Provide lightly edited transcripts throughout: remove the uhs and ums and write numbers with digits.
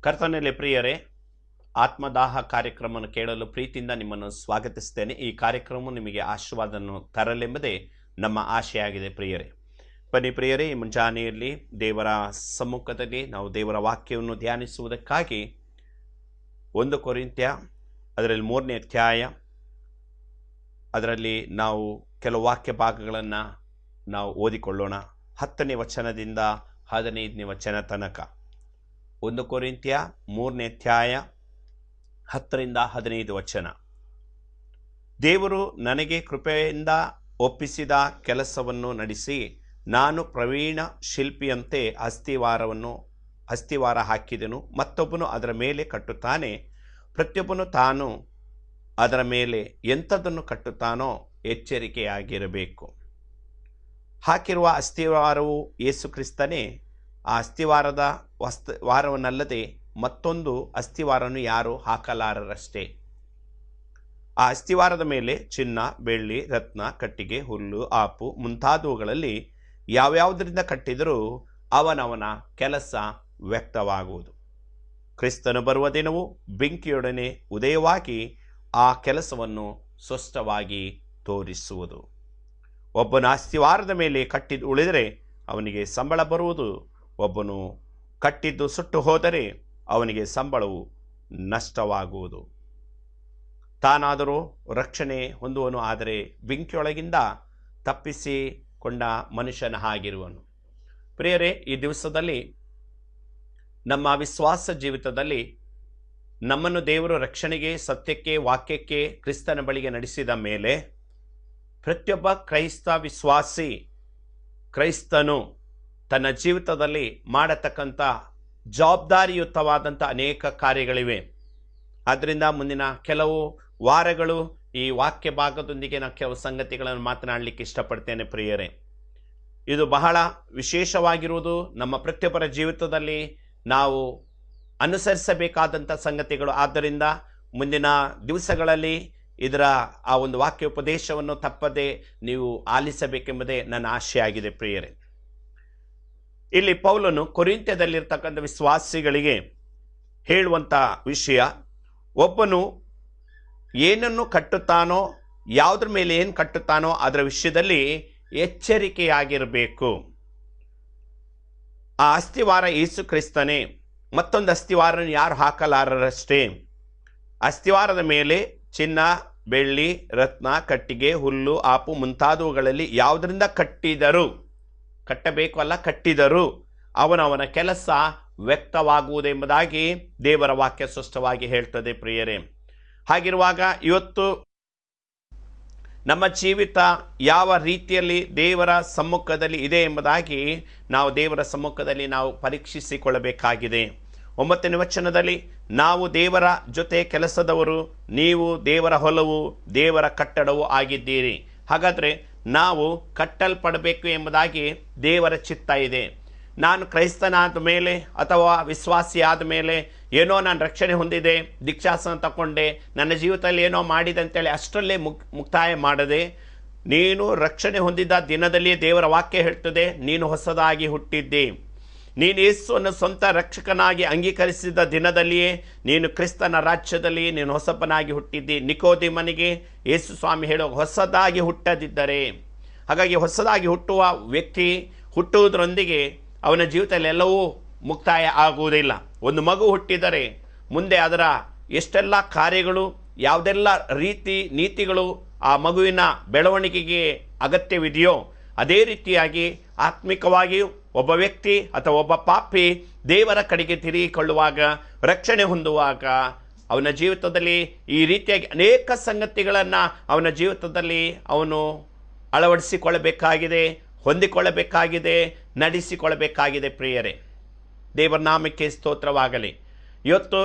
ಕರ್ತನಲ್ಲಿ ಪ್ರಿಯರೇ, ಆತ್ಮದಾಹ ಕಾರ್ಯಕ್ರಮವನ್ನು ಕೇಳಲು ಪ್ರೀತಿಯಿಂದ ನಿಮ್ಮನ್ನು ಸ್ವಾಗತಿಸ್ತೇನೆ. ಈ ಕಾರ್ಯಕ್ರಮ ನಿಮಗೆ ಆಶೀರ್ವಾದವನ್ನು ತರಲೆಂಬುದೇ ನಮ್ಮ ಆಶೆಯಾಗಿದೆ ಪ್ರಿಯರೇ. ಬನ್ನಿ ಪ್ರಿಯರೇ, ಈ ಮುಂಜಾನೆಯಲ್ಲಿ ದೇವರ ಸಮ್ಮುಖದಲ್ಲಿ ನಾವು ದೇವರ ವಾಕ್ಯವನ್ನು ಧ್ಯಾನಿಸುವುದಕ್ಕಾಗಿ 1 ಕೊರಿಂಥ್ಯ ಅದರಲ್ಲಿ 3ನೇ ಅಧ್ಯಾಯ, ಅದರಲ್ಲಿ ನಾವು ಕೆಲವು ವಾಕ್ಯ ಭಾಗಗಳನ್ನು ನಾವು ಓದಿಕೊಳ್ಳೋಣ. 10ನೇ ವಚನದಿಂದ 15ನೇ ವಚನ ತನಕ. 1 ಕೊರಿಂಥ್ಯ 3ನೇ ಅಧ್ಯಾಯ 10ರಿಂದ 15 ವಚನ. ದೇವರು ನನಗೆ ಕೃಪೆಯಿಂದ ಒಪ್ಪಿಸಿದ ಕೆಲಸವನ್ನು ನಡೆಸಿ, ನಾನು ಪ್ರವೀಣ ಶಿಲ್ಪಿಯಂತೆ ಅಸ್ತಿವಾರ ಹಾಕಿದೆನು, ಮತ್ತೊಬ್ಬನು ಅದರ ಮೇಲೆ ಕಟ್ಟುತ್ತಾನೆ. ಪ್ರತಿಯೊಬ್ಬನು ತಾನು ಅದರ ಮೇಲೆ ಎಂಥದನ್ನು ಕಟ್ಟುತ್ತಾನೋ ಎಚ್ಚರಿಕೆಯಾಗಿರಬೇಕು. ಹಾಕಿರುವ ಅಸ್ತಿವಾರವು ಯೇಸು ಕ್ರಿಸ್ತನೇ. ಆ ವಾರವನ್ನಲ್ಲದೆ ಮತ್ತೊಂದು ಅಸ್ತಿವಾರವನ್ನು ಯಾರು ಹಾಕಲಾರರಷ್ಟೇ. ಆ ಅಸ್ತಿವಾರದ ಮೇಲೆ ಚಿನ್ನ, ಬೆಳ್ಳಿ, ರತ್ನ, ಕಟ್ಟಿಗೆ, ಹುಲ್ಲು, ಆಪು ಮುಂತಾದವುಗಳಲ್ಲಿ ಯಾವ್ಯಾವುದರಿಂದ ಕಟ್ಟಿದರೂ ಅವನವನ ಕೆಲಸ ವ್ಯಕ್ತವಾಗುವುದು. ಕ್ರಿಸ್ತನು ಬರುವ ದಿನವು ಬೆಂಕಿಯೊಡನೆ ಉದಯವಾಗಿ ಆ ಕೆಲಸವನ್ನು ಸ್ಪಷ್ಟವಾಗಿ ತೋರಿಸುವುದು. ಒಬ್ಬನ ಅಸ್ತಿವಾರದ ಮೇಲೆ ಕಟ್ಟಿದ್ದು ಉಳಿದರೆ ಅವನಿಗೆ ಸಂಬಳ ಬರುವುದು. ಒಬ್ಬನು ಕಟ್ಟಿದ್ದು ಸುಟ್ಟು ಹೋದರೆ ಅವನಿಗೆ ಸಂಬಳವು ನಷ್ಟವಾಗುವುದು. ತಾನಾದರೂ ರಕ್ಷಣೆ ಹೊಂದುವನು, ಆದರೆ ಬೆಂಕಿಯೊಳಗಿಂದ ತಪ್ಪಿಸಿಕೊಂಡ ಮನುಷ್ಯನ ಹಾಗಿರುವನು. ಪ್ರಿಯರೇ, ಈ ದಿವಸದಲ್ಲಿ ನಮ್ಮ ವಿಶ್ವಾಸ ಜೀವಿತದಲ್ಲಿ ನಮ್ಮನ್ನು ದೇವರು ರಕ್ಷಣೆಗೆ, ಸತ್ಯಕ್ಕೆ, ವಾಕ್ಯಕ್ಕೆ, ಕ್ರಿಸ್ತನ ಬಳಿಗೆ ನಡೆಸಿದ ಮೇಲೆ ಪ್ರತಿಯೊಬ್ಬ ಕ್ರೈಸ್ತ ವಿಶ್ವಾಸಿ, ಕ್ರೈಸ್ತನು ತನ್ನ ಜೀವಿತದಲ್ಲಿ ಮಾಡತಕ್ಕಂಥ ಜವಾಬ್ದಾರಿಯುತವಾದಂಥ ಅನೇಕ ಕಾರ್ಯಗಳಿವೆ. ಆದ್ದರಿಂದ ಮುಂದಿನ ಕೆಲವು ವಾರಗಳು ಈ ವಾಕ್ಯ ಭಾಗದೊಂದಿಗೆ ನಾನು ಕೆಲವು ಸಂಗತಿಗಳನ್ನು ಮಾತನಾಡಲಿಕ್ಕೆ ಇಷ್ಟಪಡ್ತೇನೆ ಪ್ರಿಯರೇ. ಇದು ಬಹಳ ವಿಶೇಷವಾಗಿರುವುದು. ನಮ್ಮ ಪ್ರತಿಯೊಬ್ಬರ ಜೀವಿತದಲ್ಲಿ ನಾವು ಅನುಸರಿಸಬೇಕಾದಂಥ ಸಂಗತಿಗಳು. ಆದ್ದರಿಂದ ಮುಂದಿನ ದಿವಸಗಳಲ್ಲಿ ಇದರ ಆ ಒಂದು ವಾಕ್ಯ ಉಪದೇಶವನ್ನು ತಪ್ಪದೆ ನೀವು ಆಲಿಸಬೇಕೆಂಬುದೇ ನನ್ನ ಆಶೆಯಾಗಿದೆ ಪ್ರಿಯರೇ. ಇಲ್ಲಿ ಪೌಲನು ಕೊರಿಂಥ್ಯದಲ್ಲಿರ್ತಕ್ಕಂಥ ವಿಶ್ವಾಸಿಗಳಿಗೆ ಹೇಳುವಂಥ ವಿಷಯ, ಒಬ್ಬನು ಏನನ್ನು ಕಟ್ಟುತ್ತಾನೋ, ಯಾವುದ್ರ ಮೇಲೆ ಏನು ಕಟ್ಟುತ್ತಾನೋ ಅದರ ವಿಷಯದಲ್ಲಿ ಎಚ್ಚರಿಕೆಯಾಗಿರಬೇಕು. ಆ ಅಸ್ತಿವಾರ ಯೇಸು ಕ್ರಿಸ್ತನೇ. ಮತ್ತೊಂದು ಅಸ್ತಿವಾರವನ್ನು ಯಾರು ಹಾಕಲಾರರಷ್ಟೇ. ಅಸ್ತಿವಾರದ ಮೇಲೆ ಚಿನ್ನ, ಬೆಳ್ಳಿ, ರತ್ನ, ಕಟ್ಟಿಗೆ, ಹುಲ್ಲು, ಆಪು ಮುಂತಾದವುಗಳಲ್ಲಿ ಯಾವುದರಿಂದ ಕಟ್ಟಬೇಕು ಅಲ್ಲ, ಕಟ್ಟಿದರೂ ಅವನವನ ಕೆಲಸ ವ್ಯಕ್ತವಾಗುವುದೆಂಬುದಾಗಿ ದೇವರ ವಾಕ್ಯ ಸ್ಪಷ್ಟವಾಗಿ ಹೇಳ್ತದೆ ಪ್ರಿಯರೇ. ಹಾಗಿರುವಾಗ ಇವತ್ತು ನಮ್ಮ ಜೀವಿತ ಯಾವ ರೀತಿಯಲ್ಲಿ ದೇವರ ಸಮ್ಮುಖದಲ್ಲಿ ಇದೆ ಎಂಬುದಾಗಿ ನಾವು ದೇವರ ಸಮ್ಮುಖದಲ್ಲಿ ನಾವು ಪರೀಕ್ಷಿಸಿಕೊಳ್ಳಬೇಕಾಗಿದೆ. 9ನೇ ವಚನದಲ್ಲಿ, ನಾವು ದೇವರ ಜೊತೆ ಕೆಲಸದವರು, ನೀವು ದೇವರ ಹೊಲವು, ದೇವರ ಕಟ್ಟಡವು ಆಗಿದ್ದೀರಿ. ಹಾಗಾದರೆ ನಾವು ಕಟ್ಟಲ್ಪಡಬೇಕು ಎಂಬುದಾಗಿ ದೇವರ ಚಿತ್ತ ಇದೆ. ನಾನು ಕ್ರೈಸ್ತನಾದ ಮೇಲೆ ಅಥವಾ ವಿಶ್ವಾಸಿ ಆದ ಮೇಲೆ ಏನೋ ನಾನು ರಕ್ಷಣೆ ಹೊಂದಿದೆ, ದೀಕ್ಷಾಸನ ತಗೊಂಡೆ, ನನ್ನ ಜೀವಿತದಲ್ಲಿ ಏನೋ ಮಾಡಿದೆ ಅಂತೇಳಿ ಅಷ್ಟರಲ್ಲೇ ಮುಕ್ತಾಯ ಮಾಡದೆ, ನೀನು ರಕ್ಷಣೆ ಹೊಂದಿದ್ದ ದಿನದಲ್ಲಿಯೇ ದೇವರ ವಾಕ್ಯ ಹೇಳ್ತದೆ, ನೀನು ಹೊಸದಾಗಿ ಹುಟ್ಟಿದ್ದಿ. ನೀನು ಯೇಸುವನ್ನು ಸ್ವಂತ ರಕ್ಷಕನಾಗಿ ಅಂಗೀಕರಿಸಿದ ದಿನದಲ್ಲಿಯೇ ನೀನು ಕ್ರಿಸ್ತನ ರಾಜ್ಯದಲ್ಲಿ ನೀನು ಹೊಸಬನಾಗಿ ಹುಟ್ಟಿದ್ದಿ. ನಿಕೋದೇಮನಿಗೆ ಯೇಸು ಸ್ವಾಮಿ ಹೇಳೋ, ಹೊಸದಾಗಿ ಹುಟ್ಟದಿದ್ದರೆ. ಹಾಗಾಗಿ ಹೊಸದಾಗಿ ಹುಟ್ಟುವ ವ್ಯಕ್ತಿ ಹುಟ್ಟುವುದರೊಂದಿಗೆ ಅವನ ಜೀವಿತದಲ್ಲಿ ಎಲ್ಲವೂ ಮುಕ್ತಾಯ ಆಗುವುದಿಲ್ಲ. ಒಂದು ಮಗು ಹುಟ್ಟಿದರೆ ಮುಂದೆ ಅದರ ಎಷ್ಟೆಲ್ಲ ಕಾರ್ಯಗಳು, ಯಾವುದೆಲ್ಲ ನೀತಿಗಳು ಆ ಮಗುವಿನ ಬೆಳವಣಿಗೆಗೆ ಅಗತ್ಯವಿದೆಯೋ ಅದೇ ರೀತಿಯಾಗಿ ಆತ್ಮಿಕವಾಗಿಯೂ ಒಬ್ಬ ವ್ಯಕ್ತಿ ಅಥವಾ ಒಬ್ಬ ಪಾಪಿ ದೇವರ ಕಡೆಗೆ ತಿರುಗಿಕೊಳ್ಳುವಾಗ, ರಕ್ಷಣೆ ಹೊಂದುವಾಗ ಅವನ ಜೀವಿತದಲ್ಲಿ ಈ ರೀತಿಯಾಗಿ ಅನೇಕ ಸಂಗತಿಗಳನ್ನು ಅವನ ಜೀವಿತದಲ್ಲಿ ಅವನು ಅಳವಡಿಸಿಕೊಳ್ಳಬೇಕಾಗಿದೆ, ಹೊಂದಿಕೊಳ್ಳಬೇಕಾಗಿದೆ, ನಡೆಸಿಕೊಳ್ಳಬೇಕಾಗಿದೆ ಪ್ರಿಯರೇ. ದೇವರ ನಾಮಕ್ಕೆ ಸ್ತೋತ್ರವಾಗಲಿ. ಇವತ್ತು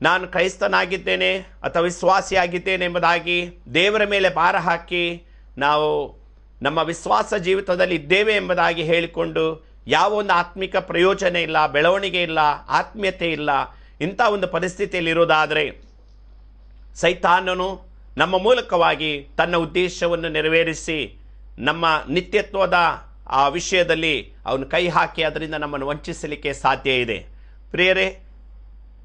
ನಾನು ಕ್ರೈಸ್ತನಾಗಿದ್ದೇನೆ ಅಥವಾ ವಿಶ್ವಾಸಿಯಾಗಿದ್ದೇನೆ ಎಂಬುದಾಗಿ ದೇವರ ಮೇಲೆ ಭಾರ ಹಾಕಿ ನಾವು ನಮ್ಮ ವಿಶ್ವಾಸ ಜೀವಿತದಲ್ಲಿ ಇದ್ದೇವೆ ಎಂಬುದಾಗಿ ಹೇಳಿಕೊಂಡು ಯಾವ ಒಂದು ಆತ್ಮಿಕ ಪ್ರಯೋಜನ ಇಲ್ಲ, ಬೆಳವಣಿಗೆ ಇಲ್ಲ, ಆತ್ಮೀಯತೆ ಇಲ್ಲ, ಇಂಥ ಒಂದು ಪರಿಸ್ಥಿತಿಯಲ್ಲಿರೋದಾದರೆ ಸೈತಾನನು ನಮ್ಮ ಮೂಲಕವಾಗಿ ತನ್ನ ಉದ್ದೇಶವನ್ನು ನೆರವೇರಿಸಿ ನಮ್ಮ ನಿತ್ಯತ್ವದ ಆ ವಿಷಯದಲ್ಲಿ ಅವನು ಕೈ ಹಾಕಿ ಅದರಿಂದ ನಮ್ಮನ್ನು ವಂಚಿಸಲಿಕ್ಕೆ ಸಾಧ್ಯ ಇದೆ. ಪ್ರಿಯರೇ,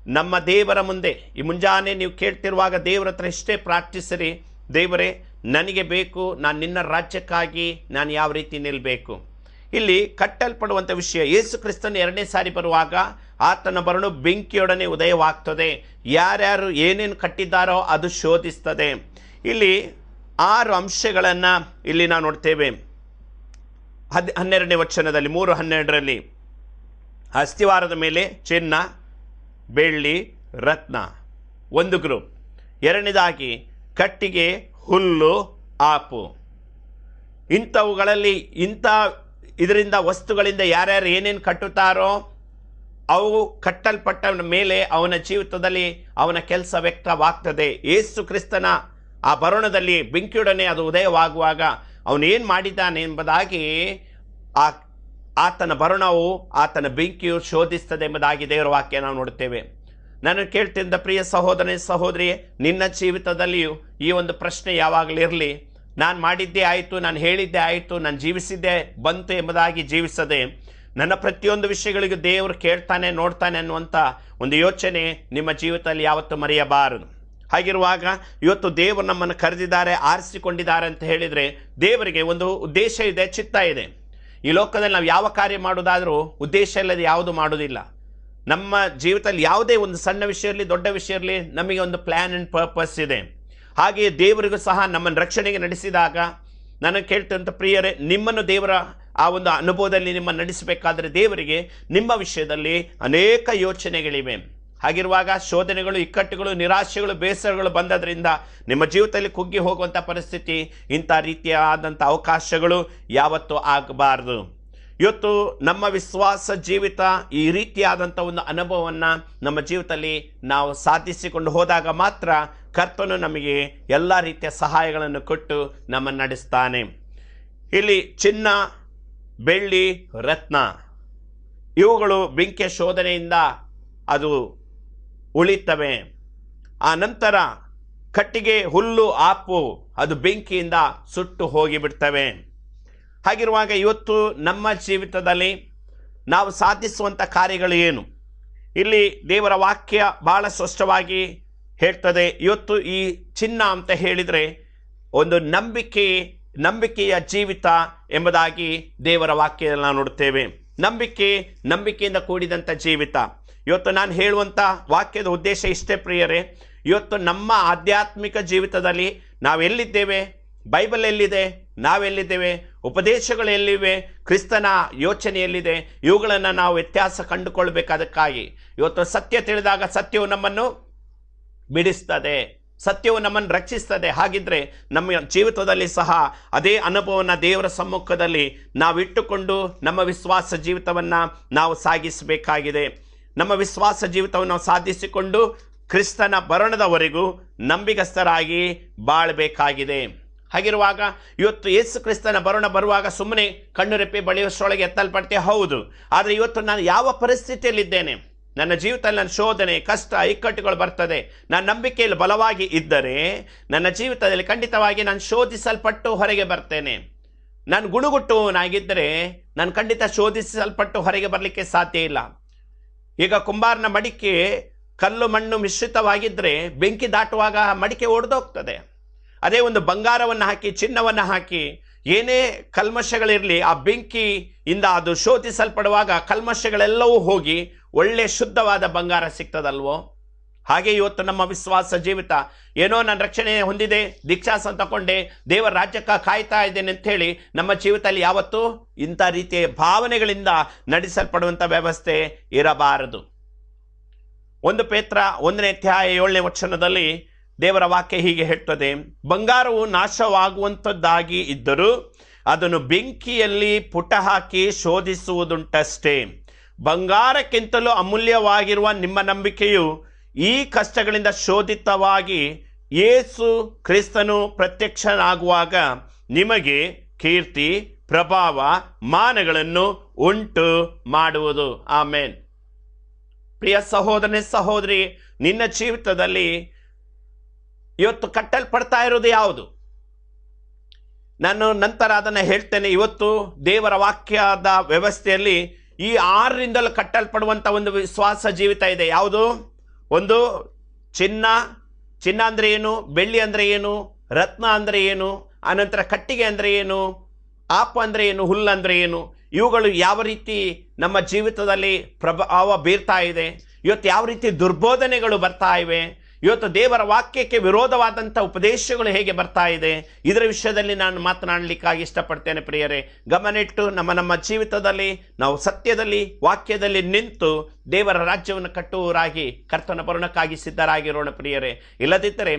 ನಮ್ಮ ದೇವರ ಮುಂದೆ ಈ ಮುಂಜಾನೆ ನೀವು ಕೇಳ್ತಿರುವಾಗ ದೇವರ ಹತ್ರ ಇಷ್ಟೇ ಪ್ರಾರ್ಥಿಸಿರಿ, ದೇವರೇ ನನಗೆ ಬೇಕು, ನಾನು ನಿನ್ನ ರಾಜ್ಯಕ್ಕಾಗಿ ನಾನು ಯಾವ ರೀತಿ ನಿಲ್ಲಬೇಕು. ಇಲ್ಲಿ ಕಟ್ಟಲ್ಪಡುವಂಥ ವಿಷಯ, ಯೇಸು ಕ್ರಿಸ್ತನ ಎರಡನೇ ಸಾರಿ ಬರುವಾಗ ಆತನ ಬರಲು ಬೆಂಕಿಯೊಡನೆ ಉದಯವಾಗ್ತದೆ. ಯಾರ್ಯಾರು ಏನೇನು ಕಟ್ಟಿದ್ದಾರೋ ಅದು ಶೋಧಿಸ್ತದೆ. ಇಲ್ಲಿ 6 ಅಂಶಗಳನ್ನು ಇಲ್ಲಿ ನಾವು ನೋಡ್ತೇವೆ. 12ನೇ ವಚನದಲ್ಲಿ 3:12 ಅಸ್ತಿವಾರದ ಮೇಲೆ ಚಿನ್ನ, ಬೆಳ್ಳಿ, ರತ್ನ ಒಂದು ಗ್ರೂಪ್. ಎರಡನೇದಾಗಿ ಕಟ್ಟಿಗೆ, ಹುಲ್ಲು, ಆಪು. ಇಂಥವುಗಳಲ್ಲಿ ಇದರಿಂದ ವಸ್ತುಗಳಿಂದ ಯಾರ್ಯಾರು ಏನೇನು ಕಟ್ಟುತ್ತಾರೋ ಅವು ಕಟ್ಟಲ್ಪಟ್ಟ ಮೇಲೆ ಅವನ ಜೀವಿತದಲ್ಲಿ ಅವನ ಕೆಲಸ ವ್ಯಕ್ತವಾಗ್ತದೆ. ಯೇಸು ಕ್ರಿಸ್ತನ ಆ ಬರೋಣದಲ್ಲಿ ಬೆಂಕಿಯೊಡನೆ ಅದು ಉದಯವಾಗುವಾಗ ಅವನು ಏನು ಮಾಡಿದ್ದಾನೆ ಎಂಬುದಾಗಿ ಆತನ ಬರೋಣವು, ಆತನ ಬೆಂಕಿಯು ಶೋಧಿಸ್ತದೆ ಎಂಬುದಾಗಿ ದೇವರ ವಾಕ್ಯ ನಾವು ನೋಡುತ್ತೇವೆ. ನಾನು ಕೇಳ್ತಿದ್ದ ಪ್ರಿಯ ಸಹೋದರನೇ ಸಹೋದರಿಯೇ, ನಿನ್ನ ಜೀವಿತದಲ್ಲಿಯೂ ಈ ಒಂದು ಪ್ರಶ್ನೆ ಯಾವಾಗಲೂ ಇರಲಿ, ನಾನು ಮಾಡಿದ್ದೇ ಆಯಿತು, ನಾನು ಹೇಳಿದ್ದೇ ಆಯಿತು, ನಾನು ಜೀವಿಸಿದ್ದೇ ಬಂತು ಎಂಬುದಾಗಿ ಜೀವಿಸದೆ ನನ್ನ ಪ್ರತಿಯೊಂದು ವಿಷಯಗಳಿಗೂ ದೇವರು ಕೇಳ್ತಾನೆ ನೋಡ್ತಾನೆ ಅನ್ನುವಂಥ ಒಂದು ಯೋಚನೆ ನಿಮ್ಮ ಜೀವಿತದಲ್ಲಿ ಯಾವತ್ತೂ ಮರೆಯಬಾರದು. ಹಾಗಿರುವಾಗ ಇವತ್ತು ದೇವರು ನಮ್ಮನ್ನು ಕರೆದಿದ್ದಾರೆ, ಆರಿಸಿಕೊಂಡಿದ್ದಾರೆ ಅಂತ ಹೇಳಿದರೆ ದೇವರಿಗೆ ಒಂದು ಉದ್ದೇಶ ಇದೆ, ಚಿತ್ತ ಇದೆ. ಈ ಲೋಕದಲ್ಲಿ ನಾವು ಯಾವ ಕಾರ್ಯ ಮಾಡೋದಾದರೂ ಉದ್ದೇಶ ಇಲ್ಲದೆ ಯಾವುದು ಮಾಡೋದಿಲ್ಲ. ನಮ್ಮ ಜೀವಿತದಲ್ಲಿ ಯಾವುದೇ ಒಂದು ಸಣ್ಣ ವಿಷಯ ಇರಲಿ, ದೊಡ್ಡ ವಿಷಯ ಇರಲಿ, ನಮಗೆ ಒಂದು ಪ್ಲ್ಯಾನ್ ಆ್ಯಂಡ್ ಪರ್ಪಸ್ ಇದೆ. ಹಾಗೆಯೇ ದೇವರಿಗೂ ಸಹ ನಮ್ಮನ್ನು ರಕ್ಷಣೆಗೆ ನಡೆಸಿದಾಗ ನಾನು ಕೇಳ್ತಂಥ ಪ್ರಿಯರೇ, ನಿಮ್ಮನ್ನು ದೇವರ ಆ ಒಂದು ಅನುಭವದಲ್ಲಿ ನಿಮ್ಮನ್ನು ನಡೆಸಬೇಕಾದ್ರೆ ದೇವರಿಗೆ ನಿಮ್ಮ ವಿಷಯದಲ್ಲಿ ಅನೇಕ ಯೋಚನೆಗಳಿವೆ. ಹಾಗಿರುವಾಗ ಶೋಧನೆಗಳು, ಇಕ್ಕಟ್ಟುಗಳು, ನಿರಾಶೆಗಳು, ಬೇಸರಗಳು ಬಂದದ್ರಿಂದ ನಿಮ್ಮ ಜೀವಿತದಲ್ಲಿ ಕುಗ್ಗಿ ಹೋಗುವಂಥ ಪರಿಸ್ಥಿತಿ, ಇಂಥ ರೀತಿಯಾದಂಥ ಅವಕಾಶಗಳು ಯಾವತ್ತೂ ಆಗಬಾರ್ದು. ಇವತ್ತು ನಮ್ಮ ವಿಶ್ವಾಸ ಜೀವಿತ ಈ ರೀತಿಯಾದಂಥ ಒಂದು ಅನುಭವವನ್ನು ನಮ್ಮ ಜೀವಿತದಲ್ಲಿ ನಾವು ಸಾಧಿಸಿಕೊಂಡು ಹೋದಾಗ ಮಾತ್ರ ಕರ್ತನು ನಮಗೆ ಎಲ್ಲ ರೀತಿಯ ಸಹಾಯಗಳನ್ನು ಕೊಟ್ಟು ನಮ್ಮನ್ನು ನಡೆಸ್ತಾನೆ. ಇಲ್ಲಿ ಚಿನ್ನ, ಬೆಳ್ಳಿ, ರತ್ನ ಇವುಗಳು ಬೆಂಕಿಯ ಶೋಧನೆಯಿಂದ ಅದು ಉಳಿತವೆ. ಆ ನಂತರ ಕಟ್ಟಿಗೆ, ಹುಲ್ಲು, ಆಪು ಅದು ಬೆಂಕಿಯಿಂದ ಸುಟ್ಟು ಹೋಗಿಬಿಡ್ತವೆ. ಹಾಗಿರುವಾಗ ಇವತ್ತು ನಮ್ಮ ಜೀವಿತದಲ್ಲಿ ನಾವು ಸಾಧಿಸುವಂಥ ಕಾರ್ಯಗಳು ಏನು? ಇಲ್ಲಿ ದೇವರ ವಾಕ್ಯ ಬಹಳ ಸ್ಪಷ್ಟವಾಗಿ ಹೇಳ್ತದೆ. ಇವತ್ತು ಈ ಚಿನ್ನ ಅಂತ ಹೇಳಿದರೆ ಒಂದು ನಂಬಿಕೆಯ ಜೀವಿತ ಎಂಬುದಾಗಿ ದೇವರ ವಾಕ್ಯದಲ್ಲಿ ನಾವು ನೋಡುತ್ತೇವೆ. ನಂಬಿಕೆಯಿಂದ ಕೂಡಿದಂಥ ಜೀವಿತ. ಇವತ್ತು ನಾನು ಹೇಳುವಂಥ ವಾಕ್ಯದ ಉದ್ದೇಶ ಇಷ್ಟೇ ಪ್ರಿಯರೇ, ಇವತ್ತು ನಮ್ಮ ಆಧ್ಯಾತ್ಮಿಕ ಜೀವಿತದಲ್ಲಿ ನಾವೆಲ್ಲಿದ್ದೇವೆ, ಬೈಬಲ್ ಎಲ್ಲಿದೆ, ನಾವೆಲ್ಲಿದ್ದೇವೆ, ಉಪದೇಶಗಳು ಎಲ್ಲಿವೆ, ಕ್ರಿಸ್ತನ ಯೋಚನೆ ಎಲ್ಲಿದೆ, ಇವುಗಳನ್ನು ನಾವು ವ್ಯತ್ಯಾಸ ಕಂಡುಕೊಳ್ಬೇಕಾದಕ್ಕಾಗಿ ಇವತ್ತು ಸತ್ಯ ತಿಳಿದಾಗ ಸತ್ಯವು ನಮ್ಮನ್ನು ಬಿಡಿಸ್ತದೆ, ಸತ್ಯವು ನಮ್ಮನ್ನು ರಕ್ಷಿಸ್ತದೆ. ಹಾಗಿದ್ರೆ ನಮ್ಮ ಜೀವಿತದಲ್ಲಿ ಸಹ ಅದೇ ಅನುಭವವನ್ನು ದೇವರ ಸಮ್ಮುಖದಲ್ಲಿ ನಾವಿಟ್ಟುಕೊಂಡು ನಮ್ಮ ವಿಶ್ವಾಸ ಜೀವಿತವನ್ನು ನಾವು ಸಾಗಿಸಬೇಕಾಗಿದೆ. ನಮ್ಮ ವಿಶ್ವಾಸ ಜೀವಿತವನ್ನು ನಾವು ಸಾಧಿಸಿಕೊಂಡು ಕ್ರಿಸ್ತನ ಬರಣದವರೆಗೂ ನಂಬಿಗಸ್ತರಾಗಿ ಬಾಳಬೇಕಾಗಿದೆ. ಹಾಗಿರುವಾಗ ಇವತ್ತು ಯೇಸು ಕ್ರಿಸ್ತನ ಬರುವಾಗ ಸುಮ್ಮನೆ ಕಣ್ಣುರೆಪ್ಪೆ ಬಳಿಯುವಷ್ಟರೊಳಗೆ ಎತ್ತಲ್ಪಡ್ತೇ, ಹೌದು. ಆದರೆ ಇವತ್ತು ನಾನು ಯಾವ ಪರಿಸ್ಥಿತಿಯಲ್ಲಿದ್ದೇನೆ, ನನ್ನ ಜೀವಿತದಲ್ಲಿ ನನ್ನ ಶೋಧನೆ, ಕಷ್ಟ, ಇಕ್ಕಟ್ಟುಗಳು ಬರ್ತದೆ, ನಾನು ನಂಬಿಕೆಯಲ್ಲಿ ಬಲವಾಗಿ ಇದ್ದರೆ ನನ್ನ ಜೀವಿತದಲ್ಲಿ ಖಂಡಿತವಾಗಿ ನಾನು ಶೋಧಿಸಲ್ಪಟ್ಟು ಹೊರಗೆ ಬರ್ತೇನೆ. ನಾನು ಗುಣಗುಟ್ಟುವನಾಗಿದ್ದರೆ ನಾನು ಖಂಡಿತ ಶೋಧಿಸಲ್ಪಟ್ಟು ಹೊರಗೆ ಬರಲಿಕ್ಕೆ ಸಾಧ್ಯ ಇಲ್ಲ. ಈಗ ಕುಂಬಾರನ ಮಡಿಕೆ ಕಲ್ಲು ಮಣ್ಣು ಮಿಶ್ರಿತವಾಗಿದ್ದರೆ ಬೆಂಕಿ ದಾಟುವಾಗ ಮಡಿಕೆ ಒಡೆದೋಗ್ತದೆ. ಅದೇ ಒಂದು ಬಂಗಾರವನ್ನು ಹಾಕಿ, ಚಿನ್ನವನ್ನು ಹಾಕಿ, ಏನೇ ಕಲ್ಮಶಗಳಿರಲಿ, ಆ ಬೆಂಕಿಯಿಂದ ಅದು ಶೋಧಿಸಲ್ಪಡುವಾಗ ಕಲ್ಮಶಗಳೆಲ್ಲವೂ ಹೋಗಿ ಒಳ್ಳೆ ಶುದ್ಧವಾದ ಬಂಗಾರ ಸಿಗ್ತದಲ್ವೋ? ಹಾಗೆ ಇವತ್ತು ನಮ್ಮ ವಿಶ್ವಾಸ ಜೀವಿತ, ಏನೋ ನಾನು ರಕ್ಷಣೆ ಹೊಂದಿದೆ, ದೀಕ್ಷಾಸ ತಗೊಂಡೆ, ದೇವರ ರಾಜ್ಯಕ್ಕೆ ಕಾಯ್ತಾ ಇದ್ದೇನೆ ಅಂಥೇಳಿ ನಮ್ಮ ಜೀವಿತದಲ್ಲಿ ಯಾವತ್ತೂ ಇಂಥ ರೀತಿಯ ಭಾವನೆಗಳಿಂದ ನಡೆಸಲ್ಪಡುವಂಥ ವ್ಯವಸ್ಥೆ ಇರಬಾರದು. 1 ಪೇತ್ರ 1ನೇ ಅಧ್ಯಾಯ 7ನೇ ವಚನದಲ್ಲಿ ದೇವರ ವಾಕ್ಯ ಹೀಗೆ ಹೇಳ್ತದೆ, ಬಂಗಾರವು ನಾಶವಾಗುವಂಥದ್ದಾಗಿ ಇದ್ದರೂ ಅದನ್ನು ಬೆಂಕಿಯಲ್ಲಿ ಪುಟ ಹಾಕಿ ಶೋಧಿಸುವುದುಂಟಷ್ಟೇ. ಬಂಗಾರಕ್ಕಿಂತಲೂ ಅಮೂಲ್ಯವಾಗಿರುವ ನಿಮ್ಮ ನಂಬಿಕೆಯು ಈ ಕಷ್ಟಗಳಿಂದ ಶೋಧಿತವಾಗಿ ಯೇಸು ಕ್ರಿಸ್ತನು ಪ್ರತ್ಯಕ್ಷನಾಗುವಾಗ ನಿಮಗೆ ಕೀರ್ತಿ, ಪ್ರಭಾವ, ಮಾನಗಳನ್ನು ಉಂಟು ಮಾಡುವುದು. ಆಮೇನ್. ಪ್ರಿಯ ಸಹೋದರನೇ ಸಹೋದರಿ, ನಿನ್ನ ಜೀವಿತದಲ್ಲಿ ಇವತ್ತು ಕಟ್ಟಲ್ಪಡ್ತಾ ಇರೋದು ಯಾವುದು? ನಾನು ನಂತರ ಅದನ್ನು ಹೇಳ್ತೇನೆ. ಇವತ್ತು ದೇವರ ವಾಕ್ಯದ ವ್ಯವಸ್ಥೆಯಲ್ಲಿ ಈ 6ರಿಂದಲೂ ಕಟ್ಟಲ್ಪಡುವಂಥ ಒಂದು ವಿಶ್ವಾಸ ಜೀವಿತ ಇದೆ. ಯಾವುದು? ಒಂದು ಚಿನ್ನ ಅಂದರೆ ಏನು, ಬೆಳ್ಳಿ ಅಂದರೆ ಏನು, ರತ್ನ ಅಂದರೆ ಏನು, ಆನಂತರ ಕಟ್ಟಿಗೆ ಅಂದರೆ ಏನು, ಆಪ್ ಅಂದರೆ ಏನು, ಹುಲ್ಲು ಅಂದರೆ ಏನು, ಇವುಗಳು ಯಾವ ರೀತಿ ನಮ್ಮ ಜೀವಿತದಲ್ಲಿ ಪ್ರಭಾವ ಬೀರ್ತಾ ಇದೆ, ಇವತ್ತು ಯಾವ ರೀತಿ ದುರ್ಬೋಧನೆಗಳು ಬರ್ತಾ ಇವೆ, ಇವತ್ತು ದೇವರ ವಾಕ್ಯಕ್ಕೆ ವಿರೋಧವಾದಂಥ ಉಪದೇಶಗಳು ಹೇಗೆ ಬರ್ತಾ ಇದೆ, ಇದರ ವಿಷಯದಲ್ಲಿ ನಾನು ಮಾತನಾಡಲಿಕ್ಕಾಗಿ ಇಷ್ಟಪಡ್ತೇನೆ ಪ್ರಿಯರೇ. ಗಮನಿಟ್ಟು ನಮ್ಮ ಜೀವಿತದಲ್ಲಿ ನಾವು ಸತ್ಯದಲ್ಲಿ ವಾಕ್ಯದಲ್ಲಿ ನಿಂತು ದೇವರ ರಾಜ್ಯವನ್ನು ಕಟ್ಟುವವರಾಗಿ ಕರ್ತನ ಬರುಣಕ್ಕಾಗಿ ಸಿದ್ಧರಾಗಿರೋಣ ಪ್ರಿಯರೇ. ಇಲ್ಲದಿದ್ದರೆ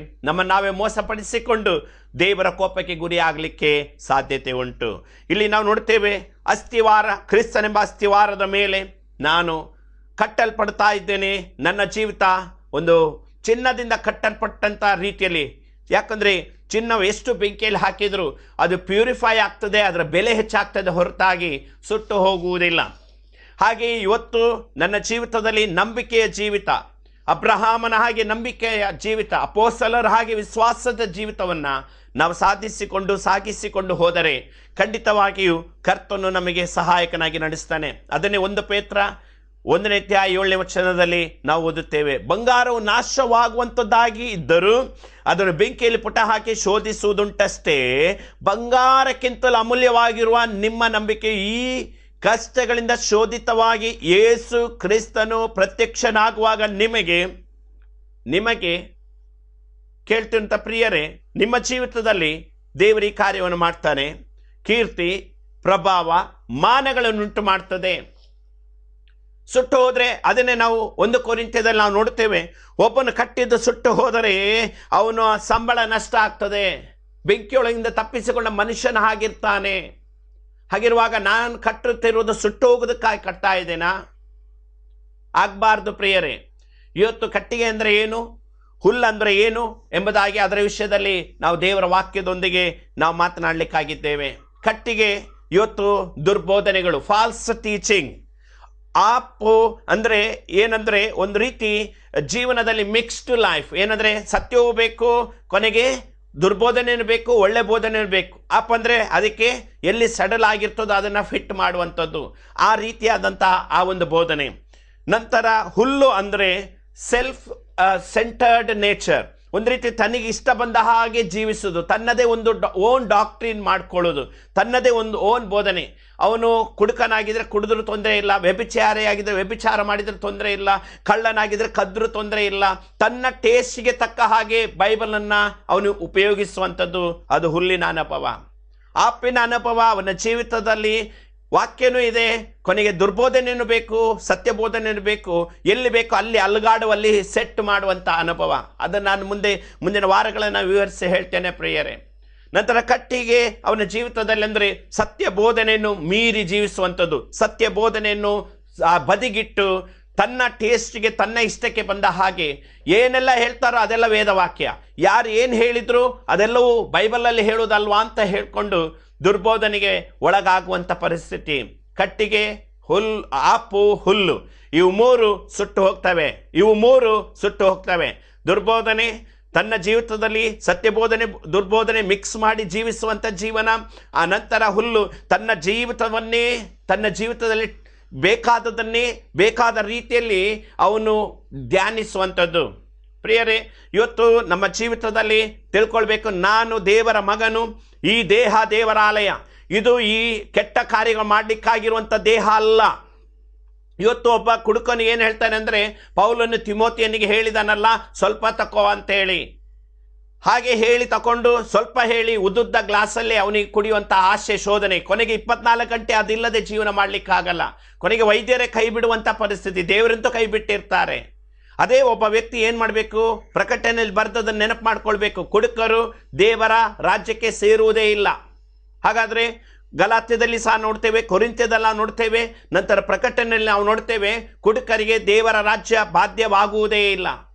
ನಾವೇ ಮೋಸಪಡಿಸಿಕೊಂಡು ದೇವರ ಕೋಪಕ್ಕೆ ಗುರಿ ಆಗಲಿಕ್ಕೆ ಸಾಧ್ಯತೆ ಉಂಟು. ಇಲ್ಲಿ ನಾವು ನೋಡ್ತೇವೆ, ಅಸ್ಥಿವಾರ, ಕ್ರಿಸ್ತನೆಂಬ ಅಸ್ಥಿವಾರದ ಮೇಲೆ ನಾನು ಕಟ್ಟಲ್ಪಡ್ತಾ ಇದ್ದೇನೆ. ನನ್ನ ಜೀವಿತ ಒಂದು ಚಿನ್ನದಿಂದ ಕಟ್ಟಲ್ಪಟ್ಟಂಥ ರೀತಿಯಲ್ಲಿ, ಯಾಕಂದರೆ ಚಿನ್ನವು ಎಷ್ಟು ಬೆಂಕಿಯಲ್ಲಿ ಹಾಕಿದರೂ ಅದು ಪ್ಯೂರಿಫೈ ಆಗ್ತದೆ, ಅದರ ಬೆಲೆ ಹೆಚ್ಚಾಗ್ತದೆ ಹೊರತಾಗಿ ಸುಟ್ಟು ಹೋಗುವುದಿಲ್ಲ. ಹಾಗೆ ಇವತ್ತು ನನ್ನ ಜೀವಿತದಲ್ಲಿ ನಂಬಿಕೆಯ ಜೀವಿತ, ಅಬ್ರಹಾಮನ ಹಾಗೆ ನಂಬಿಕೆಯ ಜೀವಿತ, ಅಪೊಸ್ತಲರ ಹಾಗೆ ವಿಶ್ವಾಸದ ಜೀವಿತವನ್ನು ನಾವು ಸಾಗಿಸಿಕೊಂಡು ಹೋದರೆ ಖಂಡಿತವಾಗಿಯೂ ಕರ್ತನು ನಮಗೆ ಸಹಾಯಕನಾಗಿ ನಡೆಸ್ತಾನೆ. ಅದನ್ನೇ 1 ಪೇತ್ರ 1ನೇ ಅಧ್ಯಾಯ 7ನೇ ವಚನದಲ್ಲಿ ನಾವು ಓದುತ್ತೇವೆ, ಬಂಗಾರವು ನಾಶವಾಗುವಂಥದ್ದಾಗಿ ಇದ್ದರೂ ಅದನ್ನು ಬೆಂಕಿಯಲ್ಲಿ ಪುಟ ಹಾಕಿ ಶೋಧಿಸುವುದುಂಟಷ್ಟೇ, ಬಂಗಾರಕ್ಕಿಂತಲೂ ಅಮೂಲ್ಯವಾಗಿರುವ ನಿಮ್ಮ ನಂಬಿಕೆ ಈ ಕಷ್ಟಗಳಿಂದ ಶೋಧಿತವಾಗಿ ಯೇಸು ಕ್ರಿಸ್ತನು ಪ್ರತ್ಯಕ್ಷನಾಗುವಾಗ ನಿಮಗೆ ಕೇಳ್ತಿರುವಂಥ ಪ್ರಿಯರೇ, ನಿಮ್ಮ ಜೀವಿತದಲ್ಲಿ ದೇವರ ಕಾರ್ಯವನ್ನು ಮಾಡ್ತಾನೆ. ಕೀರ್ತಿ, ಪ್ರಭಾವ, ಮಾನಗಳನ್ನುಂಟು ಮಾಡ್ತದೆ. ಸುಟ್ಟು ಹೋದರೆ ಅದನ್ನೇ ನಾವು 1 ಕೊರಿಂಥ್ಯದಲ್ಲಿ ನಾವು ನೋಡ್ತೇವೆ, ಒಬ್ಬನು ಕಟ್ಟಿದ್ದು ಸುಟ್ಟು ಹೋದರೆ ಅವನು ಸಂಬಳ ನಷ್ಟ ಆಗ್ತದೆ, ಬೆಂಕಿಯೊಳಗಿಂದ ತಪ್ಪಿಸಿಕೊಂಡ ಮನುಷ್ಯನ ಹಾಗಿರ್ತಾನೆ. ಹಾಗಿರುವಾಗ ನಾನು ಕಟ್ಟುತ್ತಿರುವುದು ಸುಟ್ಟು ಹೋಗೋದಕ್ಕಾಗಿ ಕಟ್ತಾ ಇದ್ದೇನಾ? ಆಗಬಾರ್ದು ಪ್ರಿಯರೇ. ಇವತ್ತು ಕಟ್ಟಿಗೆ ಅಂದರೆ ಏನು, ಹುಲ್ಲಂದರೆ ಏನು ಎಂಬುದಾಗಿ ಅದರ ವಿಷಯದಲ್ಲಿ ನಾವು ದೇವರ ವಾಕ್ಯದೊಂದಿಗೆ ನಾವು ಮಾತನಾಡಲಿಕ್ಕಾಗಿದ್ದೇವೆ. ಕಟ್ಟಿಗೆ ಇವತ್ತು ದುರ್ಬೋಧನೆಗಳು, ಫಾಲ್ಸ್ ಟೀಚಿಂಗ್. ಆಪು ಅಂದರೆ ಏನಂದರೆ ಒಂದು ರೀತಿ ಜೀವನದಲ್ಲಿ ಮಿಕ್ಸ್ಡ್ ಲೈಫ್, ಏನಂದರೆ ಸತ್ಯವೂ ಬೇಕು, ಕೊನೆಗೆ ದುರ್ಬೋಧನೆಯೂ ಬೇಕು, ಒಳ್ಳೆ ಬೋಧನೆಯೂ ಬೇಕು. ಆಪ್ ಅಂದರೆ ಅದಕ್ಕೆ ಎಲ್ಲಿ ಸಡಲ್ ಆಗಿರ್ತದೋ ಅದನ್ನು ಫಿಟ್ ಮಾಡುವಂಥದ್ದು, ಆ ರೀತಿಯಾದಂಥ ಆ ಒಂದು ಬೋಧನೆ. ನಂತರ ಹುಲ್ಲು ಅಂದರೆ ಸೆಲ್ಫ್ ಸೆಂಟರ್ಡ್ ನೇಚರ್, ಒಂದು ರೀತಿ ತನಗೆ ಇಷ್ಟ ಬಂದ ಹಾಗೆ ಜೀವಿಸೋದು, ತನ್ನದೇ ಒಂದು ಓನ್ ಡಾಕ್ಟ್ರಿನ್ ಮಾಡ್ಕೊಳ್ಳೋದು, ತನ್ನದೇ ಒಂದು ಓನ್ ಬೋಧನೆ. ಅವನು ಕುಡುಕನಾಗಿದ್ದರೆ ಕುಡಿದ್ರೂ ತೊಂದರೆ ಇಲ್ಲ, ವ್ಯಭಿಚಾರಿಯಾಗಿದ್ದರೆ ವ್ಯಭಿಚಾರ ಮಾಡಿದರೆ ತೊಂದರೆ ಇಲ್ಲ, ಕಳ್ಳನಾಗಿದ್ದರೆ ಕದ್ರೂ ತೊಂದರೆ ಇಲ್ಲ, ತನ್ನ ಟೇಸ್ಟ್ಗೆ ತಕ್ಕ ಹಾಗೆ ಬೈಬಲನ್ನು ಅವನು ಉಪಯೋಗಿಸುವಂಥದ್ದು, ಅದು ಹುಲ್ಲಿನ ಅನುಭವ. ಆಪಿನ ಅನುಭವ, ಅವನ ಜೀವಿತದಲ್ಲಿ ವಾಕ್ಯನೂ ಇದೆ, ಕೊನೆಗೆ ದುರ್ಬೋಧನೆಯೂ ಬೇಕು, ಸತ್ಯ ಬೋಧನೆಯೂ ಬೇಕು, ಎಲ್ಲಿ ಬೇಕೋ ಅಲ್ಲಿ ಅಲುಗಾಡುವಲ್ಲಿ ಸೆಟ್ ಮಾಡುವಂಥ ಅನುಭವ. ಅದನ್ನು ನಾನು ಮುಂದಿನ ವಾರಗಳನ್ನು ವಿವರಿಸಿ ಹೇಳ್ತೇನೆ ಪ್ರಿಯರೇ. ನಂತರ ಕಟ್ಟಿಗೆ ಅವನ ಜೀವಿತದಲ್ಲಿ ಅಂದರೆ ಸತ್ಯ ಬೋಧನೆಯನ್ನು ಮೀರಿ ಜೀವಿಸುವಂಥದ್ದು, ಸತ್ಯ ಬೋಧನೆಯನ್ನು ಬದಿಗಿಟ್ಟು ತನ್ನ ಟೇಸ್ಟ್ಗೆ ತನ್ನ ಇಷ್ಟಕ್ಕೆ ಬಂದ ಹಾಗೆ ಏನೆಲ್ಲ ಹೇಳ್ತಾರೋ ಅದೆಲ್ಲ ವೇದವಾಕ್ಯ, ಯಾರು ಏನು ಹೇಳಿದ್ರು ಅದೆಲ್ಲವೂ ಬೈಬಲಲ್ಲಿ ಹೇಳೋದಲ್ವಾ ಅಂತ ಹೇಳ್ಕೊಂಡು ದುರ್ಬೋಧನೆಗೆ ಒಳಗಾಗುವಂಥ ಪರಿಸ್ಥಿತಿ. ಕಟ್ಟಿಗೆ, ಆಪು, ಹುಲ್ಲು, ಇವು 3 ಸುಟ್ಟು ಹೋಗ್ತವೆ. ದುರ್ಬೋಧನೆ ತನ್ನ ಜೀವಿತದಲ್ಲಿ ಸತ್ಯಬೋಧನೆ ದುರ್ಬೋಧನೆ ಮಿಕ್ಸ್ ಮಾಡಿ ಜೀವಿಸುವಂಥ ಜೀವನ. ಆ ನಂತರ ಹುಲ್ಲು ತನ್ನ ಜೀವಿತದಲ್ಲಿ ಬೇಕಾದದನ್ನೇ ಬೇಕಾದ ರೀತಿಯಲ್ಲಿ ಅವನು ಧ್ಯಾನಿಸುವಂಥದ್ದು. ಪ್ರಿಯರೇ, ಇವತ್ತು ನಮ್ಮ ಜೀವಿತದಲ್ಲಿ ತಿಳ್ಕೊಳ್ಬೇಕು, ನಾನು ದೇವರ ಮಗನು, ಈ ದೇಹ ದೇವರ ಆಲಯ, ಇದು ಈ ಕೆಟ್ಟ ಕಾರ್ಯಗಳು ಮಾಡಲಿಕ್ಕಾಗಿರುವಂಥ ದೇಹ ಅಲ್ಲ. ಇವತ್ತು ಒಬ್ಬ ಕುಡುಕನು ಏನು ಹೇಳ್ತಾನೆ ಅಂದರೆ, ಪೌಲನು ತಿಮೋತಿಯನಿಗೆ ಹೇಳಿದಾನಲ್ಲ ಸ್ವಲ್ಪ ತಕೋ ಅಂತೇಳಿ, ಹಾಗೆ ಹೇಳಿ ತಗೊಂಡು ಸ್ವಲ್ಪ ಹೇಳಿ ಉದ್ದುದ್ದ ಗ್ಲಾಸಲ್ಲಿ ಅವನಿಗೆ ಕುಡಿಯುವಂಥ ಆಸೆ, ಶೋಧನೆ, ಕೊನೆಗೆ 24 ಗಂಟೆ ಅದಿಲ್ಲದೆ ಜೀವನ ಮಾಡಲಿಕ್ಕಾಗಲ್ಲ. ಕೊನೆಗೆ ವೈದ್ಯರೇ ಕೈ ಬಿಡುವಂಥ ಪರಿಸ್ಥಿತಿ, ದೇವರಂತೂ ಕೈ ಬಿಟ್ಟಿರ್ತಾರೆ. ಅದೇ ಒಬ್ಬ ವ್ಯಕ್ತಿ ಏನು ಮಾಡಬೇಕು, ಪ್ರಕಟಣೆಯಲ್ಲಿ ಬರೆದದನ್ನು ನೆನಪು ಮಾಡ್ಕೊಳ್ಬೇಕು, ಕುಡುಕರು ದೇವರ ರಾಜ್ಯಕ್ಕೆ ಸೇರುವುದೇ ಇಲ್ಲ. ಹಾಗಾದರೆ ಗಲಾತ್ಯದಲ್ಲಿ ಸಹ ನೋಡ್ತೇವೆ, ಕೊರಿಂಥ್ಯದಲ್ಲ ನೋಡ್ತೇವೆ, ನಂತರ ಪ್ರಕಟಣೆಯಲ್ಲಿ ನಾವು ನೋಡ್ತೇವೆ ಕುಡುಕರಿಗೆ ದೇವರ ರಾಜ್ಯ ಬಾಧ್ಯವಾಗುವುದೇ ಇಲ್ಲ.